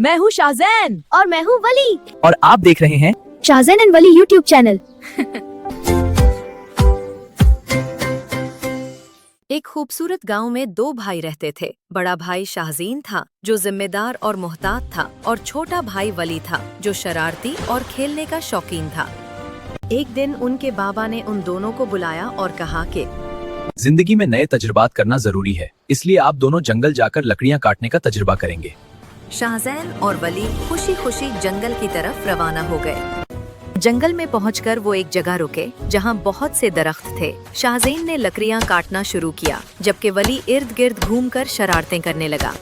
मैं हूँ शाहजैन और मैं हूँ वली। और आप देख रहे हैं Shahzain and Wali YouTube channel. एक खूबसूरत गांव में दो भाई रहते थे। बड़ा भाई शाहजीन था जो जिम्मेदार और मोहतात था, और छोटा भाई वली था जो शरारती और खेलने का शौकीन था। एक दिन उनके बाबा ने उन दोनों को बुलाया और कहा कि जिंदगी में नए तजुर्बात करना जरूरी है, इसलिए आप दोनों जंगल जाकर लकड़ियां काटने का तजुर्बा करेंगे। शाहजैन और वली खुशी खुशी जंगल की तरफ रवाना हो गए। जंगल में पहुंचकर वो एक जगह रुके जहां बहुत से दरख्त थे। शाहजीन ने लकड़ियां काटना शुरू किया, जबकि वली इर्द गिर्द घूमकर शरारतें करने लगा।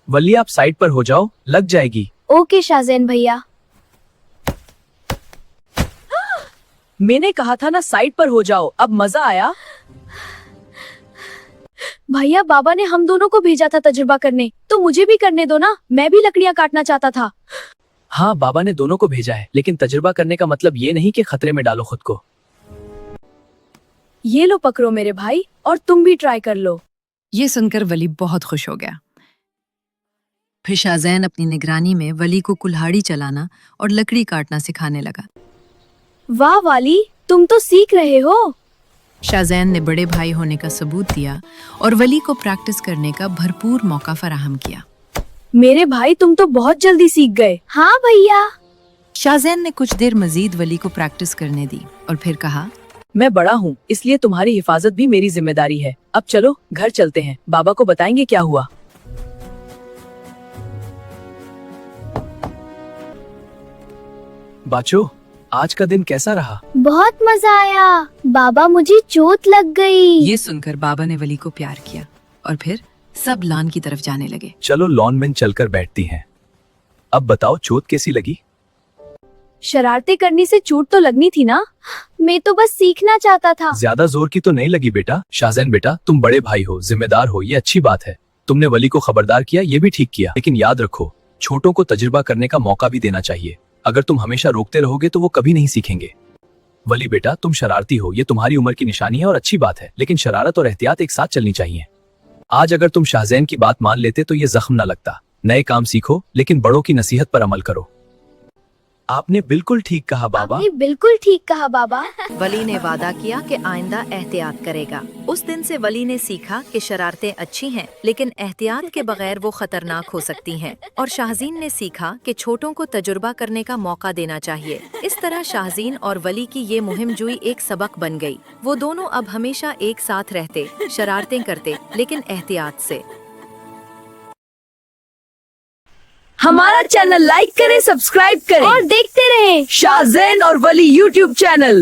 वली आप साइड पर हो जाओ, लग जाएगी। ओके शाहजैन भैया। मैंने कहा था ना साइड पर हो जाओ। अब मजा आया? भैया बाबा ने हम दोनों को भेजा था तजुर्बा करने, तो मुझे भी करने दो ना, मैं भी लकड़ियां काटना चाहता था। हाँ, बाबा ने दोनों को भेजा है, लेकिन तजुर्बा करने का मतलब ये नहीं कि खतरे में डालो खुद को। ये लो पकड़ो मेरे भाई, और तुम भी ट्राई कर लो। ये सुनकर वली बहुत खुश हो गया। फिर शाहजैन अपनी निगरानी में वली को कुल्हाड़ी चलाना और लकड़ी काटना सिखाने लगा। वाह वाली, तुम तो सीख रहे हो। शाहजैन ने बड़े भाई होने का सबूत दिया और वली को प्रैक्टिस करने का भरपूर मौका फराहम किया। मेरे भाई तुम तो बहुत जल्दी सीख गए। हाँ भैया। शाहजैन ने कुछ देर मजीद वली को प्रैक्टिस करने दी और फिर कहा, मैं बड़ा हूँ, इसलिए तुम्हारी हिफाजत भी मेरी जिम्मेदारी है। अब चलो घर चलते हैं, बाबा को बताएंगे क्या हुआ। बाचो, आज का दिन कैसा रहा? बहुत मजा आया। बाबा मुझे चोट लग गई। ये सुनकर बाबा ने वली को प्यार किया और फिर सब लॉन की तरफ जाने लगे। चलो लॉन में चलकर बैठती हैं। अब बताओ, चोट कैसी लगी? शरारतें करने से चोट तो लगनी थी ना, मैं तो बस सीखना चाहता था। ज्यादा जोर की तो नहीं लगी बेटा। शाहजैन बेटा, तुम बड़े भाई हो, जिम्मेदार हो, ये अच्छी बात है। तुमने वली को खबरदार किया, ये भी ठीक किया, लेकिन याद रखो, छोटों को तजुर्बा करने का मौका भी देना चाहिए। अगर तुम हमेशा रोकते रहोगे तो वो कभी नहीं सीखेंगे। वली बेटा, तुम शरारती हो, ये तुम्हारी उम्र की निशानी है और अच्छी बात है, लेकिन शरारत और एहतियात एक साथ चलनी चाहिए। आज अगर तुम शाहजैन की बात मान लेते तो ये जख्म न लगता। नए काम सीखो, लेकिन बड़ों की नसीहत पर अमल करो। आपने बिल्कुल ठीक कहा बाबा। आपने बिल्कुल ठीक कहा बाबा। वली ने वादा किया कि आइंदा एहतियात करेगा। उस दिन से वली ने सीखा कि शरारतें अच्छी हैं, लेकिन एहतियात के बगैर वो खतरनाक हो सकती हैं। और शाहजीन ने सीखा कि छोटों को तजुर्बा करने का मौका देना चाहिए। इस तरह शाहजीन और वली की ये मुहिम जुई एक सबक बन गई। वो दोनों अब हमेशा एक साथ रहते, शरारतें करते, लेकिन एहतियात से। हमारा चैनल लाइक करें, सब्सक्राइब करें और देखते रहें शाहजैन और वली यूट्यूब चैनल।